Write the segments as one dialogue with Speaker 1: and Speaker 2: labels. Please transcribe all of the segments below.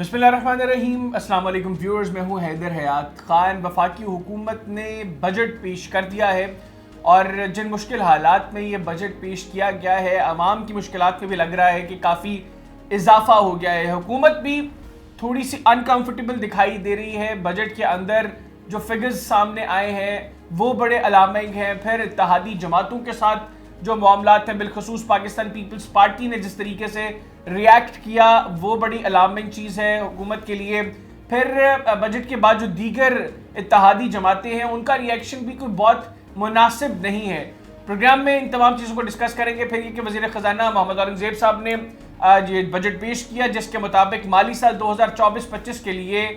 Speaker 1: بسم اللہ الرحمن الرحیم۔ السلام علیکم ویورز، میں ہوں حیدر حیات خان۔ وفاقی حکومت نے بجٹ پیش کر دیا ہے اور جن مشکل حالات میں یہ بجٹ پیش کیا گیا ہے، عوام کی مشکلات میں بھی لگ رہا ہے کہ کافی اضافہ ہو گیا ہے۔ حکومت بھی تھوڑی سی انکمفرٹیبل دکھائی دے رہی ہے۔ بجٹ کے اندر جو فگرز سامنے آئے ہیں وہ بڑے الارمنگ ہیں۔ پھر اتحادی جماعتوں کے ساتھ جو معاملات ہیں، بالخصوص پاکستان پیپلز پارٹی نے جس طریقے سے ریاکٹ کیا، وہ بڑی الارمنگ چیز ہے حکومت کے لیے۔ پھر بجٹ کے بعد جو دیگر اتحادی جماعتیں ہیں ان کا ریاکشن بھی کوئی بہت مناسب نہیں ہے۔ پروگرام میں ان تمام چیزوں کو ڈسکس کریں گے۔ پھر یہ کہ وزیر خزانہ محمد اورنگزیب صاحب نے یہ بجٹ پیش کیا جس کے مطابق مالی سال 2024-25 کے لیے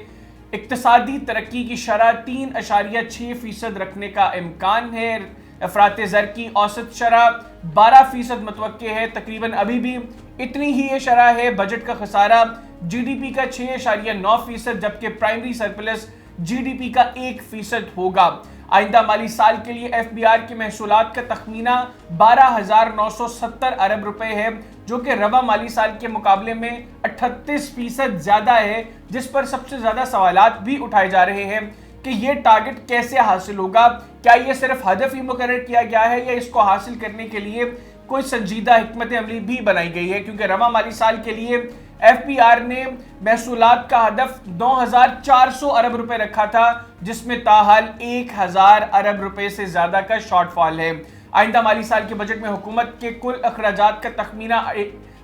Speaker 1: اقتصادی ترقی کی شرح 3.6% رکھنے کا امکان ہے۔ افراط زر کی اوسط شرح 12% متوقع ہے۔ تقریباً ابھی بھی اتنی ہی یہ شرح ہے۔ بجٹ کا خسارہ جی ڈی پی کا 6.9%، جبکہ primary surplus G D P کا 1% ہوگا۔ آئندہ مالی سال کے لیے ایف بی آر کے محصولات کا تخمینہ 12,970 ارب روپے ہے، جو کہ رواں مالی سال کے مقابلے میں 38% زیادہ ہے، جس پر سب سے زیادہ سوالات بھی اٹھائے جا رہے ہیں کہ یہ ٹارگٹ کیسے حاصل ہوگا۔ کیا یہ صرف ہدف ہی مقرر کیا گیا ہے یا اس کو حاصل کرنے کے لیے کوئی سنجیدہ حکمت عملی بھی بنائی گئی ہے؟ کیونکہ رواں مالی سال کے لیے ایف پی آر نے محصولات کا ہدف 9,400 ارب روپے رکھا تھا، جس میں تاحال 1,000 ارب روپے سے زیادہ کا شارٹ فال ہے۔ آئندہ مالی سال کے بجٹ میں حکومت کے کل اخراجات کا تخمینہ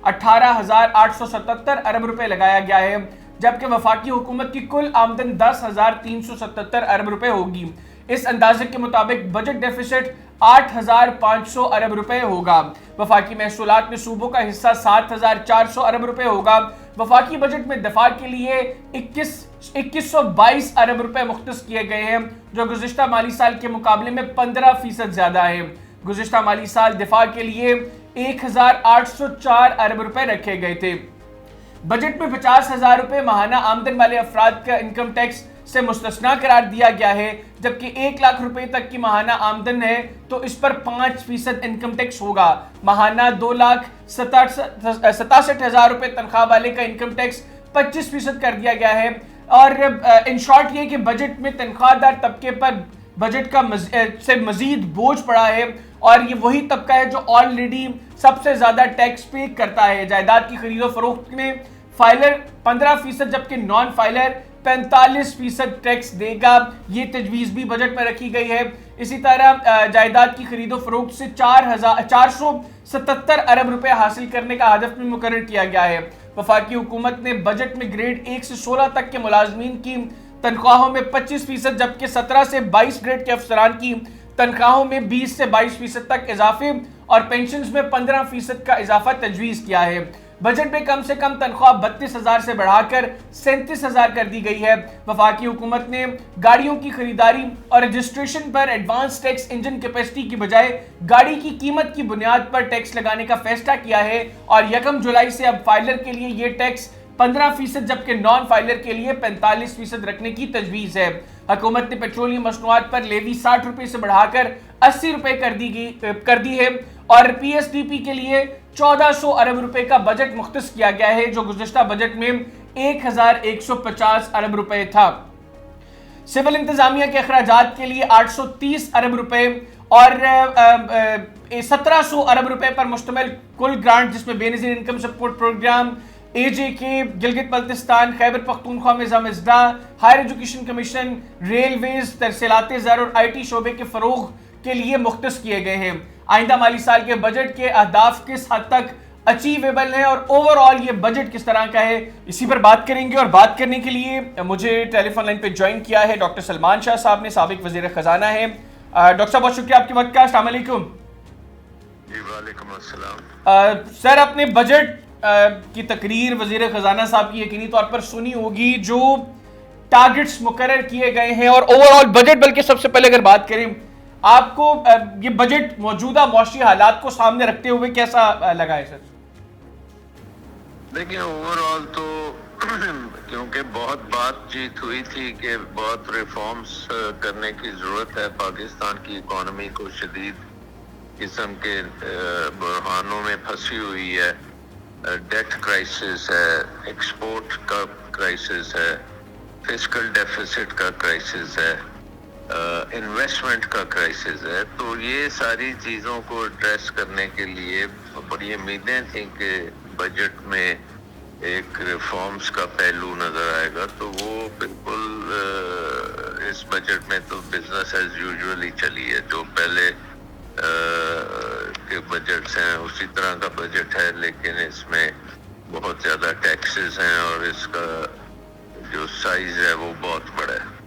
Speaker 1: 18,877 ارب روپے لگایا گیا ہے، جبکہ وفاقی حکومت کی کل آمدن 10,377 ارب روپے ہوگی۔ اس اندازے کے مطابق بجٹ ڈیفیسٹ 8,500 ارب روپے ہوگا۔ وفاقی محصولات میں صوبوں کا حصہ 7,400 ارب روپے ہوگا۔ وفاقی بجٹ میں دفاع کے لیے 2122 ارب روپے مختص کیے گئے ہیں، جو گزشتہ مالی سال کے مقابلے میں 15% زیادہ ہے۔ گزشتہ مالی سال دفاع کے لیے 1,804 ارب روپے رکھے گئے تھے۔ بجٹ میں 50,000 روپے ماہانہ آمدن والے افراد کا انکم ٹیکس سے مستثنا قرار دیا گیا ہے، جبکہ 1 لاکھ روپے تک کی ماہانہ آمدن ہے تو اس پر 5% انکم ٹیکس ہوگا۔ ماہانہ 2,67,000 روپے تنخواہ والے کا انکم ٹیکس 25% کر دیا گیا ہے۔ اور ان شارٹ یہ کہ بجٹ میں تنخواہ دار طبقے پر بجٹ کا سے مزید بوجھ پڑا ہے، اور یہ وہی طبقہ ہے جو آلریڈی سب سے زیادہ ٹیکس پے کرتا ہے۔ جائیداد کی خرید و فروخت میں فائلر 15%، جبکہ نان فائلر 45% ٹیکس دے گا۔ یہ تجویز بھی بجٹ میں رکھی گئی ہے۔ اسی طرح جائیداد کی خرید و فروخت سے 477 ارب روپے حاصل کرنے کا ہدف بھی مقرر کیا گیا ہے۔ وفاقی حکومت نے بجٹ میں گریڈ 1 سے 16 تک کے ملازمین کی تنخواہوں میں 25%، جبکہ 17 سے 22 گریڈ کے افسران کی تنخواہوں میں 20 سے 22% تک اضافے اور پینشنز میں 15% کا اضافہ تجویز کیا ہے۔ بجٹ میں کم سے کم تنخواہ 32,000 سے بڑھا کر 37,000 کر دی گئی ہے۔ وفاقی حکومت نے گاڑیوں کی خریداری اور رجسٹریشن پر ایڈوانس ٹیکس انجن کیپیسٹی کی بجائے گاڑی کی قیمت کی بنیاد پر ٹیکس لگانے کا فیصلہ کیا ہے، اور 1 جولائی سے اب فائلر کے لیے یہ ٹیکس 15%، جبکہ نان فائلر کے لیے 45% رکھنے کی تجویز ہے۔ حکومت نے پیٹرولیم مصنوعات پر لیوی 60 روپے سے بڑھا کر 80 روپے کر دی ہے، اور پی ایس ڈی پی کے لیے 1400 ارب روپے کا بجٹ مختص کیا گیا ہے، جو گزشتہ بجٹ میں 1,150 ارب روپے تھا۔ سول انتظامیہ کے اخراجات کے لیے 830 ارب روپے اور 1700 ارب روپے پر مشتمل کل گرانٹ، جس میں بے نظیر انکم سپورٹ پروگرام، اے جے کے، گلگت بلتستان، خیبر پختونخوا میں اضلاع، ہائر ایجوکیشن کمیشن، ریلویز، ترسیلات زر اور آئی ٹی شعبے کے فروغ کے لیے مختص کیے گئے ہیں۔ آئندہ مالی سال کے بجٹ کے اہداف کس حد تک اچیویبل ہیں اور اوور آل یہ بجٹ کس طرح کا ہے، اسی پر بات کریں گے۔ اور بات کرنے کے لیے مجھے ٹیلی فون لائن پہ جوائن کیا ہے ڈاکٹر سلمان شاہ صاحب نے، سابق وزیر خزانہ ہیں۔ ڈاکٹر صاحب بہت شکریہ آپ کے وقت کا۔ السلام علیکم۔
Speaker 2: جی وعلیکم السلام۔
Speaker 1: سر، اپنے بجٹ کی تقریر وزیر خزانہ صاحب کی یقینی طور پر سنی ہوگی، جو ٹارگٹس مقرر کیے گئے ہیں اور اوور آل بجٹ، بلکہ سب سے پہلے اگر بات کریں آپ کو یہ بجٹ موجودہ معاشی حالات کو سامنے رکھتے ہوئے کیسا لگا ہے سر؟
Speaker 2: دیکھیں اوور آل تو کیونکہ بہت بات چیت ہوئی تھی کہ بہت ریفارمز کرنے کی ضرورت ہے، پاکستان کی اکانومی کو شدید قسم کے بحرانوں میں پھنسی ہوئی ہے، ڈیٹ کرائسس ہے، ایکسپورٹ کا کرائسس ہے, فسکل ڈیفیسٹ کا کرائسس ہے, انویسٹمنٹ کا کرائسس ہے. تو یہ ساری چیزوں کو ایڈریس کرنے کے لیے بڑی امیدیں تھیں کہ بجٹ میں ایک ریفارمز کا پہلو نظر آئے گا. تو وہ بالکل اس بجٹ میں تو بزنس ایز یوزول ہی چلی ہے. جو پہلے کے بجٹس ہیں اسی طرح کا بجٹ ہے, لیکن اس میں بہت زیادہ ٹیکسز ہیں اور اس کا جو سائز ہے وہ بہت بڑا ہے.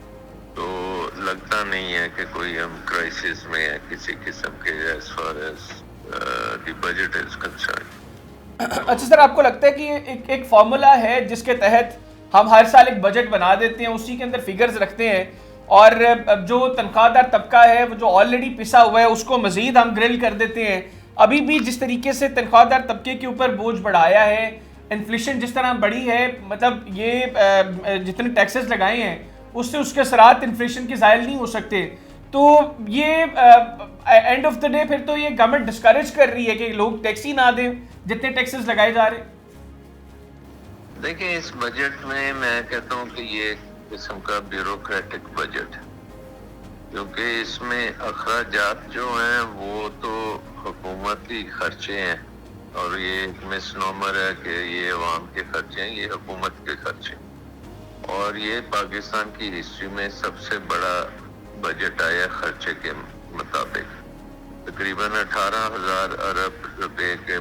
Speaker 2: تو لگتا نہیں ہے کہ کوئی ہم کرائسس میں ہے کسی قسم کے as far as the budget is concern.
Speaker 1: اچھا سر, آپ کو لگتا ہے کہ ایک فارمولا ہے جس کے تحت ہم ہر سال ایک بجٹ بنا دیتے ہیں, اسی کے اندر فگرز رکھتے ہیں, اور جو تنخواہ دار طبقہ ہے وہ جو آلریڈی پسا ہوا ہے اس کو مزید ہم گرل کر دیتے ہیں. ابھی بھی جس طریقے سے تنخواہ دار طبقے کے اوپر بوجھ بڑھایا ہے, انفلیشن جس طرح بڑھی ہے, مطلب یہ جتنے ٹیکسز لگائے ہیں اس سے اس کے اثرات انفلیشن کے زائل نہیں ہو سکتے. تو یہ اینڈ آف دا ڈے پھر تو یہ گورنمنٹ ڈسکریج کر رہی ہے کہ لوگ ٹیکس ہی نہ دیں جتنے ٹیکسز لگائے جا رہے ہیں.
Speaker 2: دیکھیں اس بجٹ میں کہتا ہوں کہ یہ ایک قسم کا بیوروکریٹک بجٹ ہے, کیونکہ اس میں اخراجات جو ہیں وہ تو حکومتی خرچے ہیں, اور یہ ایک مس نومر ہے کہ یہ عوام کے خرچے ہیں, یہ حکومت کے خرچے. اور یہ پاکستان کی ہسٹری میں سب سے بڑا بجٹ آیا خرچے کے مطابق. تقریباً 18,000 ارب روپے کے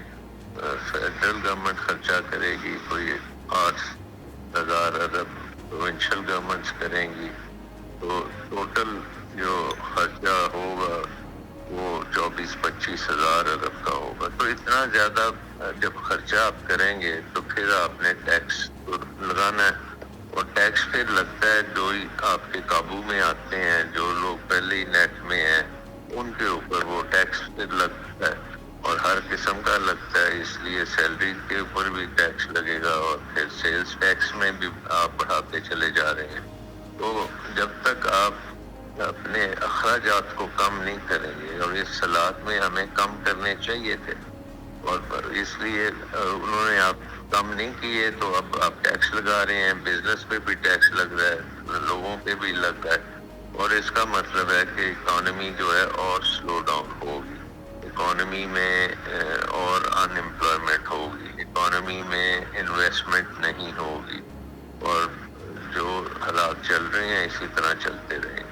Speaker 2: فیڈرل گورنمنٹ خرچہ کرے گی, کوئی 8,000 ارب پروونشل گورنمنٹس کریں گی. تو ٹوٹل جو خرچہ ہوگا وہ 24-25 ہزار ارب کا ہوگا. تو اتنا زیادہ جب خرچہ آپ کریں گے تو پھر آپ نے ٹیکس لگانا ہے, اور ٹیکس پھر لگتا ہے جو آپ کے قابو میں آتے ہیں, جو لوگ پہلے ہی نیٹ میں ہیں ان کے اوپر وہ ٹیکس پھر لگتا ہے, اور ہر قسم کا لگتا ہے. اس لیے سیلری کے اوپر بھی ٹیکس لگے گا, اور پھر سیلز ٹیکس میں بھی آپ بڑھاتے چلے جا رہے ہیں. تو جب تک آپ اپنے اخراجات کو کم نہیں کریں گے, اور اس صلاحیت میں ہمیں کم کرنے چاہیے تھے, اور اس لیے انہوں نے آپ کم نہیں کیے, تو اب آپ ٹیکس لگا رہے ہیں. بزنس پہ بھی ٹیکس لگ رہا ہے, لوگوں پہ بھی لگ رہا ہے, اور اس کا مطلب ہے کہ اکانومی جو ہے اور سلو ڈاؤن ہوگی, اکانومی میں اور ان امپلائمنٹ ہوگی, اکانومی میں انویسٹمنٹ نہیں ہوگی, اور جو حالات چل رہے ہیں اسی طرح چلتے رہیں گے.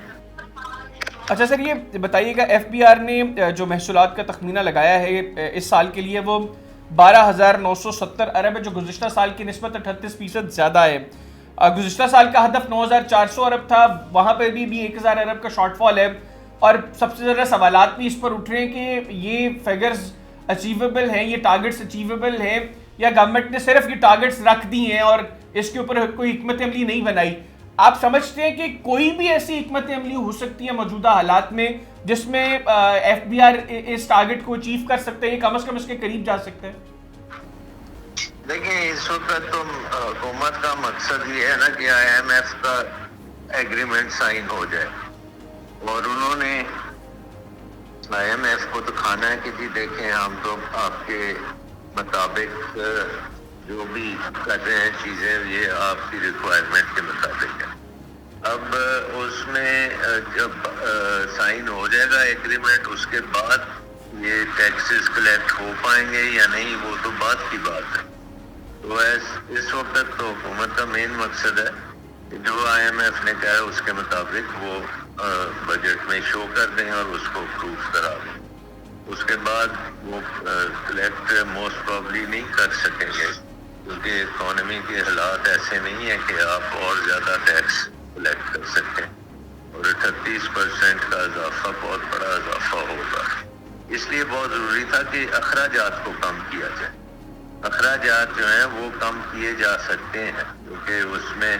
Speaker 1: اچھا سر, یہ بتائیے گا ایف بی آر نے جو محصولات کا تخمینہ لگایا ہے اس سال کے لیے وہ 12,970 ارب ہے, جو گزشتہ سال کی نسبت 38% زیادہ ہے. گزشتہ سال کا ہدف 9,400 ارب تھا, وہاں پہ بھی 1,000 ارب کا شارٹ فال ہے, اور سب سے زیادہ سوالات بھی اس پر اٹھ رہے ہیں کہ یہ فیگرز اچیویبل ہیں, یہ ٹارگٹس اچیویبل ہیں, یا گورنمنٹ نے صرف یہ ٹارگٹس رکھ دی ہیں اور اس کے اوپر کوئی حکمت عملی نہیں بنائی. آپ سمجھتے ہیں کہ کوئی بھی ایسی حکمت عملی ہو سکتی ہے موجودہ حالات میں جس میں ایف بی آر اس ٹارگٹ کو اچیو کر سکتے ہیں, کم از کم اس کے قریب جا سکتے ہیں؟
Speaker 2: دیکھیں اس وقت تو حکومت کا مقصد یہ ہے نا کہ آئی ایم ایف کا ایگریمنٹ سائن ہو جائے, اور انہوں نے آئی ایم ایف کو تو کھانا ہے کہ جی دیکھیں ہم تو آپ کے مطابق جو بھی کر رہے ہیں چیزیں یہ آپ کی ریکوائرمنٹ کے مطابق ہے. اب اس میں جب سائن ہو جائے گا ایگریمنٹ, اس کے بعد یہ ٹیکسز کلیکٹ ہو پائیں گے یا نہیں وہ تو بات کی بات ہے. تو اس وقت تو حکومت کا مین مقصد ہے کہ جو آئی ایم ایف نے کہا ہے اس کے مطابق وہ بجٹ میں شو کر دیں اور اس کو اپروو کرا دیں. اس کے بعد وہ کلیکٹ موسٹ پرابلی نہیں کر سکیں گے, کیونکہ اکانومی کے حالات ایسے نہیں ہیں کہ آپ اور زیادہ ٹیکس کلیکٹ کر سکیں, اور 38% کا اضافہ بہت بڑا اضافہ ہوگا. اس لیے بہت ضروری تھا کہ اخراجات کو کم کیا جائے. اخراجات جو ہیں وہ کم کیے جا سکتے ہیں, کیونکہ اس میں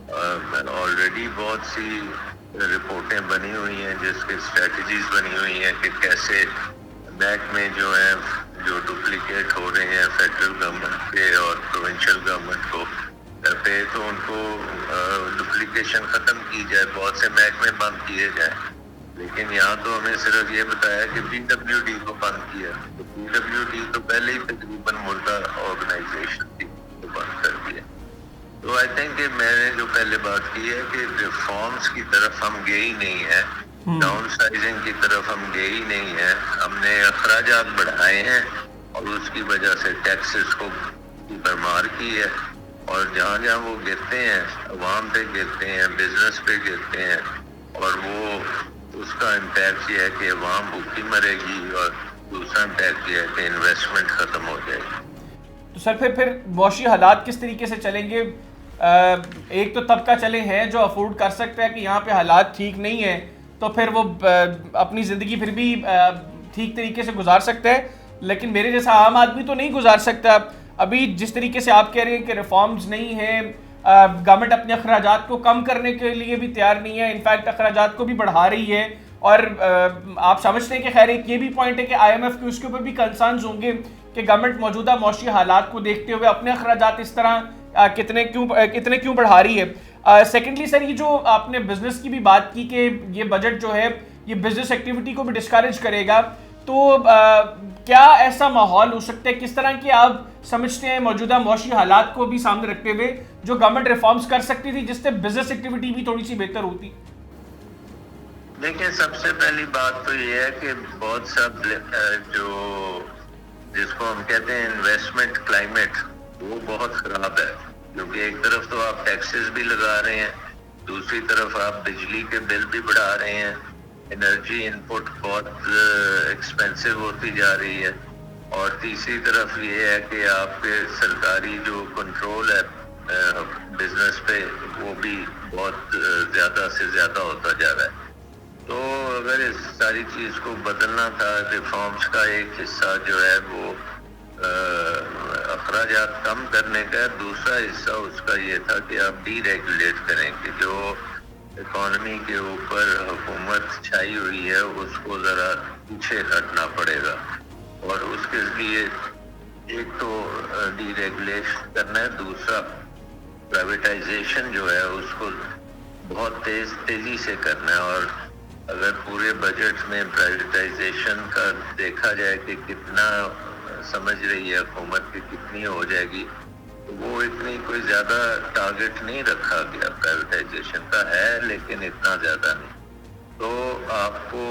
Speaker 2: آلریڈی بہت سی رپورٹیں بنی ہوئی ہیں جس کی اسٹریٹجیز بنی ہوئی ہیں کہ کیسے محکمے جو ہیں جو ڈپلیکیٹ ہو رہے ہیں فیڈرل گورنمنٹ کے اور پروونشل گورنمنٹ کو پہ, تو ان کو ڈپلیکیشن ختم کی جائے, بہت سے محکمے بند کیے جائیں. لیکن یہاں تو ہمیں صرف یہ بتایا کہ پی ڈبلیو ڈی کو بند کیا, تو پی ڈبلیو ڈی تو پہلے ہی تقریباً مردہ آرگنائزیشن تھی, تو بند کر دیا. تو آئی تھنک کہ میں نے جو پہلے بات کی ہے کہ ریفارمز کی طرف ہم گئے ہی نہیں ہیں، ڈاؤن سائزنگ کی طرف ہم گئے ہی نہیں ہیں. ہم نے اخراجات بڑھائے ہیں اور اس کی وجہ سے ٹیکسز کو برمار کی ہے، اور جہاں جہاں وہ گرتے ہیں عوام پہ گرتے ہیں، بزنس پہ گرتے ہیں، اور وہ اس کا امپیکٹ یہ ہے کہ عوام بھوکی مرے گی، اور دوسرا امپیکٹ یہ ہے کہ انویسٹمنٹ ختم ہو جائے گی.
Speaker 1: تو سر پھر معاشی حالات کس طریقے سے چلیں گے؟ ایک تو طبقہ چلے ہیں جو افورڈ کر سکتا ہے کہ یہاں پہ حالات ٹھیک نہیں ہیں، تو پھر وہ اپنی زندگی پھر بھی ٹھیک طریقے سے گزار سکتا ہے، لیکن میرے جیسا عام آدمی تو نہیں گزار سکتا. ابھی جس طریقے سے آپ کہہ رہے ہیں کہ ریفارمز نہیں ہیں، گورنمنٹ اپنے اخراجات کو کم کرنے کے لیے بھی تیار نہیں ہے، انفیکٹ اخراجات کو بھی بڑھا رہی ہے، اور آپ سمجھتے ہیں کہ خیر ایک یہ بھی پوائنٹ ہے کہ آئی ایم ایف کے اس کے اوپر بھی کنسرنز ہوں گے کہ گورنمنٹ موجودہ معاشی حالات کو دیکھتے ہوئے اپنے اخراجات اس طرح کتنے کیوں بڑھا رہی ہے. سیکنڈلی سر، یہ جو آپ نے بزنس کی بھی بات کی کہ یہ بجٹ جو ہے یہ بزنس ایکٹیویٹی کو بھی ڈسکریج کرے گا، تو کیا ایسا ماحول ہو سکتا ہے، کس طرح کے آپ سمجھتے ہیں موجودہ معاشی حالات کو بھی سامنے رکھتے ہوئے جو گورنمنٹ ریفارمز کر سکتی تھی جس سے بزنس ایکٹیویٹی بھی تھوڑی سی بہتر ہوتی؟
Speaker 2: دیکھیں، سب سے پہلی بات تو یہ ہے کہ بہت سا جو جس کو ہم کہتے ہیں انویسٹمنٹ کلائمیٹ، وہ بہت خراب ہے، کیونکہ ایک طرف تو آپ ٹیکسز بھی لگا رہے ہیں، دوسری طرف آپ بجلی کے بل بھی بڑھا رہے ہیں، انرجی ان پٹ بہت ایکسپینسو ہوتی جا رہی ہے، اور تیسری طرف یہ ہے کہ آپ کے سرکاری جو کنٹرول ہے بزنس پہ وہ بھی بہت زیادہ سے زیادہ ہوتا جا رہا ہے. تو اگر اس ساری چیز کو بدلنا تھا، ریفارمز کا ایک حصہ جو ہے وہ اخراجات کم کرنے کا، دوسرا حصہ اس کا یہ تھا کہ آپ ڈی ریگولیٹ کریں، کہ جو اکانومی کے اوپر حکومت چھائی ہوئی ہے اس کو ذرا پیچھے ہٹنا پڑے گا، اور اس کے لیے ایک تو ڈی ریگولیشن کرنا ہے، دوسرا پرائیویٹائزیشن جو ہے اس کو بہت تیزی سے کرنا ہے. اور اگر پورے بجٹ میں پرائیویٹائزیشن کا دیکھا جائے کہ کتنا سمجھ رہی ہے حکومت کی کتنی ہو جائے گی، تو وہ اتنی کوئی زیادہ ٹارگٹ نہیں رکھا گیا پرائیویٹائزیشن کا، ہے لیکن اتنا زیادہ نہیں. تو آپ کو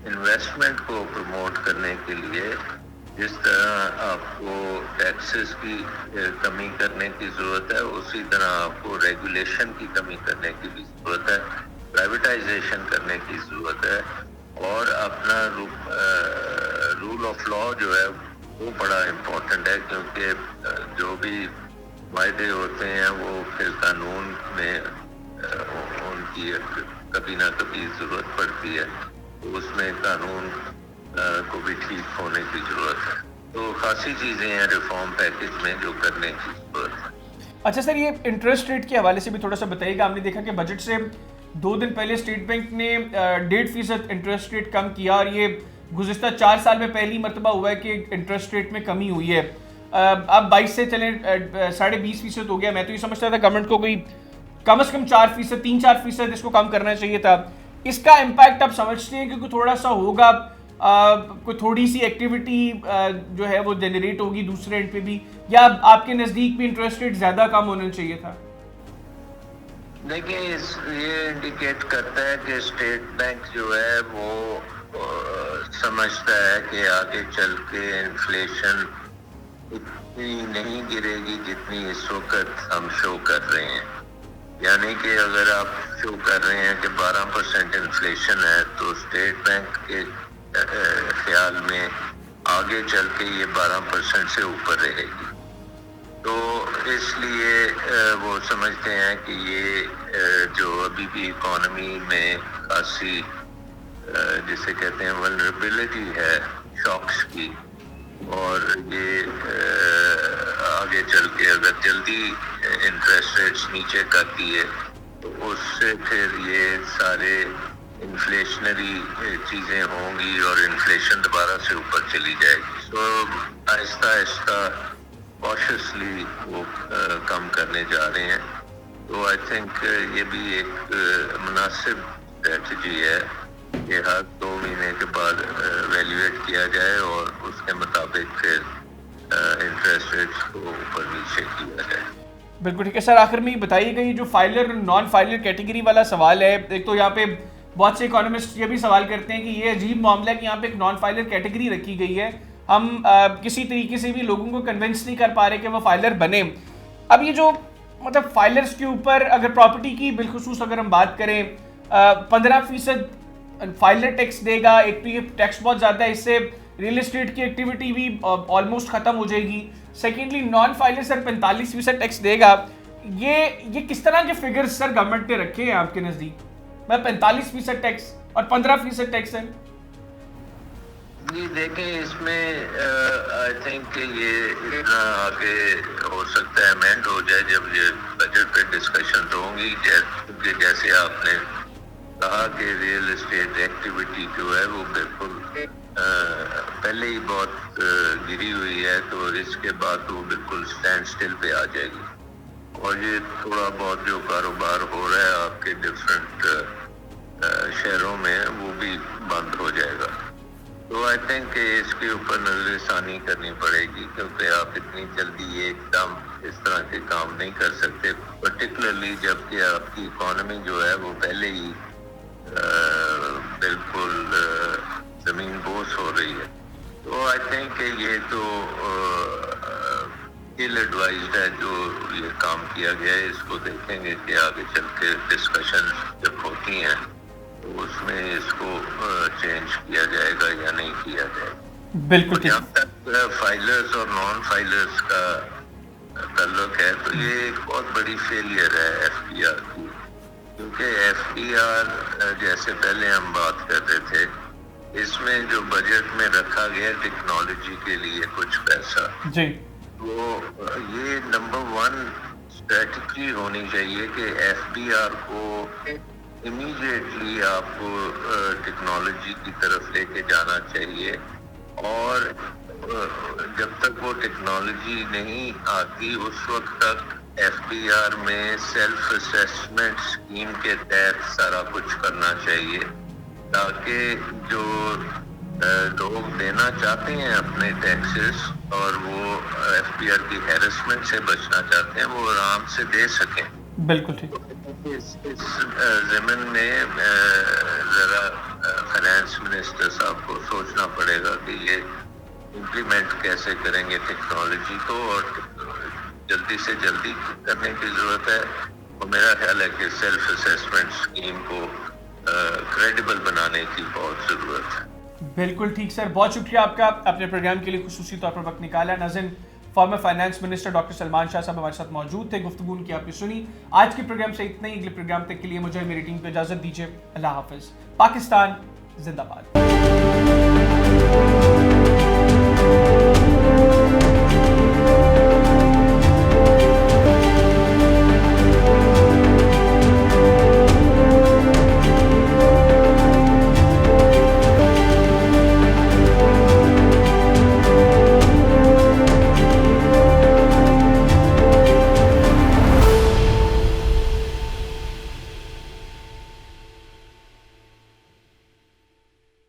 Speaker 2: انویسٹمنٹ کو پروموٹ کرنے کے لیے جس طرح آپ کو ٹیکسز کی کمی کرنے کی ضرورت ہے، اسی طرح آپ کو ریگولیشن کی کمی کرنے کی بھی ضرورت ہے، پرائیویٹائزیشن کرنے کی ضرورت ہے، اور اپنا رول آف لا جو ہے وہ بڑا امپورٹنٹ ہے، کیونکہ جو بھی معاہدے ہوتے ہیں وہ پھر قانون میں ان کی کبھی نہ کبھی ضرورت پڑتی ہے، تو اس میں قانون کو بھی ٹھیک ہونے کی ضرورت ہے. تو خاصی چیزیں ہیں ریفارم پیکج میں جو کرنے کی ضرورت ہے.
Speaker 1: اچھا سر، یہ انٹرسٹ ریٹ کے حوالے سے بھی تھوڑا سا بتائیے گا. ہم نے دیکھا کہ بجٹ سے 2 دن پہلے اسٹیٹ بینک نے 1.5% انٹرسٹ ریٹ کم کیا، اور یہ گزشتہ 4 سال میں پہلی مرتبہ ہوا ہے کہ انٹرسٹ ریٹ میں کمی ہوئی ہے. اب 22 سے چلیں 20.5% ہو گیا. میں تو یہ سمجھتا تھا گورنمنٹ کو کوئی کم از کم 4%، 3-4% اس کو کم کرنا چاہیے تھا. اس کا امپیکٹ آپ سمجھتے ہیں کہ کوئی تھوڑا سا ہوگا، کوئی تھوڑی سی ایکٹیویٹی جو ہے وہ جنریٹ ہوگی دوسرے اینڈ پہ بھی، یا آپ کے نزدیک بھی انٹرسٹ ریٹ زیادہ کم ہونا چاہیے تھا؟
Speaker 2: دیکھیں، یہ انڈیکیٹ کرتا ہے کہ اسٹیٹ بینک جو ہے وہ سمجھتا ہے کہ آگے چل کے انفلیشن اتنی نہیں گرے گی جتنی اس وقت ہم شو کر رہے ہیں. یعنی کہ اگر آپ شو کر رہے ہیں کہ 12% انفلیشن ہے، تو اسٹیٹ بینک کے خیال میں آگے چل کے یہ 12% سے اوپر رہے گی. تو اس لیے وہ سمجھتے ہیں کہ یہ جو ابھی بھی اکانومی میں خاصی جسے کہتے ہیں ولنریبلٹی ہے شاکس کی، اور یہ آگے چل کے اگر جلدی انٹرسٹ ریٹس نیچے کرتی ہے تو اس سے پھر یہ سارے انفلیشنری چیزیں ہوں گی اور انفلیشن دوبارہ سے اوپر چلی جائے گی. سو آہستہ آہستہ کاشیسلی وہ کم کرنے جا رہے ہیں. تو آئی تھنک یہ بھی ایک مناسب اسٹریٹجی ہے کہ ہر 2 مہینے کے بعد ایویلیویٹ کیا جائے اور اس کے مطابق پھر انٹرسٹ ریٹس کو اوپر نیچے کیا جائے.
Speaker 1: بالکل ٹھیک ہے سر. آخر میں یہ بتائیے گا یہ جو فائلر نان فائلر کیٹیگری والا سوال ہے, ایک تو یہاں پہ بہت سے اکانومسٹ یہ بھی سوال کرتے ہیں کہ یہ عجیب معاملہ ہے کہ یہاں پہ ایک نان فائلر کیٹیگری رکھی گئی ہے, ہم کسی طریقے سے بھی لوگوں کو کنونس نہیں کر پا رہے کہ وہ فائلر بنے. اب یہ جو مطلب فائلرز کے اوپر اگر پراپرٹی کی بالخصوص اگر ہم بات کریں 15% فائلر ٹیکس دے گا, ایک تو یہ ٹیکس بہت زیادہ ہے, اس سے ریل اسٹیٹ کی ایکٹیویٹی بھی آلموسٹ ختم ہو جائے گی. سیکنڈلی نان فائلر سر 45% ٹیکس دے گا. یہ کس طرح کے فگرز سر گورنمنٹ نے رکھے ہیں آپ کے نزدیک؟ میں 45% ٹیکس اور 15% ٹیکس ہے.
Speaker 2: جی دیکھیں اس میں آئی تھنک کہ یہ اتنا آگے ہو سکتا ہے امینڈ ہو جائے جب یہ بجٹ پہ ڈسکشن ہوں گی. جیسے آپ نے کہا کہ ریئل اسٹیٹ ایکٹیویٹی جو ہے وہ بالکل پہلے ہی بہت گری ہوئی ہے, تو اس کے بعد وہ بالکل اسٹینڈ اسٹل پہ آ جائے گی, اور یہ تھوڑا بہت جو کاروبار ہو رہا ہے آپ کے ڈفرینٹ شہروں میں وہ بھی بند ہو جائے گا. تو آئی تھنک کہ اس کے اوپر نظر ثانی کرنی پڑے گی, کیونکہ آپ اتنی جلدی ایک دم اس طرح کے کام نہیں کر سکتے, پرٹیکولرلی جب کہ آپ کی اکانومی جو ہے وہ پہلے ہی بالکل زمین بوس ہو رہی ہے. تو آئی تھنک کہ یہ تو ایل ایڈوائزڈ ہے جو یہ کام کیا گیا ہے. اس کو دیکھیں گے کہ آگے چل کے ڈسکشن جب ہوتی ہیں تو اس میں اس کو چینج کیا جائے گا یا نہیں کیا جائے گا.
Speaker 1: بالکل ٹھیک.
Speaker 2: جہاں تک فائلرز اور نان فائلرز کا تعلق ہے تو یہ ایک بہت بڑی فیلئر ہے ایف پی آر کی, کیونکہ ایف پی آر جیسے پہلے ہم بات کرتے تھے اس میں جو بجٹ میں رکھا گیا ٹیکنالوجی کے لیے کچھ پیسہ,
Speaker 1: جی
Speaker 2: وہ یہ نمبر 1 اسٹریٹجی ہونی چاہیے کہ ایف پی آر کو امیڈیٹلی آپ کو ٹیکنالوجی کی طرف لے کے جانا چاہیے, اور جب تک وہ ٹیکنالوجی نہیں آتی اس وقت تک ایف پی آر میں سیلف اسیسمنٹ اسکیم کے تحت سارا کچھ کرنا چاہیے, تاکہ جو لوگ دینا چاہتے ہیں اپنے ٹیکسز اور وہ ایف پی آر کی ہیرسمنٹ سے بچنا چاہتے ہیں وہ آرام سے دے سکیں.
Speaker 1: بالکل ٹھیک.
Speaker 2: اس ضمن میں ذرا فائنانس منسٹر صاحب کو سوچنا پڑے گا کہ یہ امپلیمنٹ کیسے کریں گے ٹیکنالوجی کو, اور جلدی سے جلدی کرنے کی ضرورت ہے. اور میرا خیال ہے کہ سیلف اسیسمنٹ اسکیم کو کریڈیبل بنانے کی بہت ضرورت ہے.
Speaker 1: بالکل ٹھیک سر, بہت شکریہ آپ کا اپنے پروگرام کے لیے خصوصی طور پر وقت نکالا. ناظرین, former finance minister doctor Salman Shah صاحب ہمارے ساتھ موجود تھے, گفتگو کی آپ نے سنی. آج کے پروگرام سے اتنا ہی, اگلے پروگرام تک کے لیے مجھے میری ٹیم کو اجازت دیجیے. اللہ حافظ. پاکستان زندہ باد.